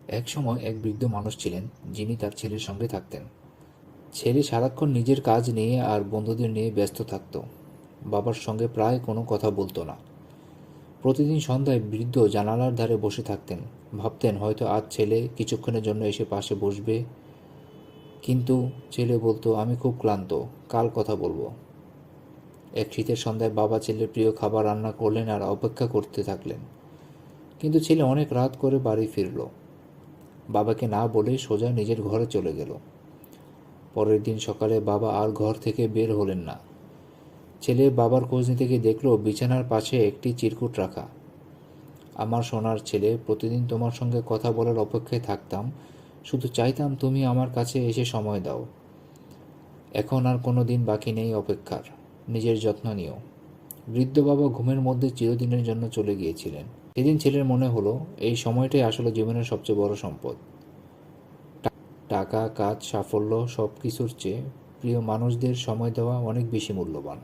একসময় এক বৃদ্ধ মানুষ ছিলেন, যিনি তার ছেলের সঙ্গে থাকতেন। ছেলে সারাক্ষণ নিজের কাজ নিয়ে আর বন্ধুদের নিয়ে ব্যস্ত থাকত। বাবার সঙ্গে প্রায় কোনো কথা বলতো না। প্রতিদিন সন্ধ্যায় বৃদ্ধ জানালার ধারে বসে থাকতেন। ভাবতেন হয়তো আজ ছেলে কিছুক্ষণের জন্য এসে পাশে বসবে। কিন্তু ছেলে বলতো, আমি খুব ক্লান্ত, কাল কথা বলবো। এক শীতের সন্ধ্যায় বাবা ছেলের প্রিয় খাবার রান্না করলেন আর অপেক্ষা করতে থাকলেন। কিন্তু ছেলে অনেক রাত করে বাড়ি ফিরল। বাবাকে না বলে সোজা নিজের ঘরে চলে গেল। পরের দিন সকালে বাবা আর ঘর থেকে বের হলেন না। ছেলে বাবার খোঁজ নিতে গিয়ে দেখল বিছানার পাশে একটি চিরকুট রাখা। আমার সোনার ছেলে, প্রতিদিন তোমার সঙ্গে কথা বলার অপেক্ষায় থাকতাম, শুধু চাইতাম তুমি আমার কাছে এসে সময় দাও। এখন আর কোনো দিন বাকি নেই অপেক্ষার। নিজের যত্ন নিও। বৃদ্ধ বাবা ঘুমের মধ্যে চিরদিনের জন্য চলে গিয়েছিলেন। সেদিন ছেলের মনে হলো, এই সময়টাই আসলে জীবনের সবচেয়ে বড় সম্পদ। টাকা, কাজ, সাফল্য সব কিছুর চেয়ে প্রিয় মানুষদের সময় দেওয়া অনেক বেশি মূল্যবান।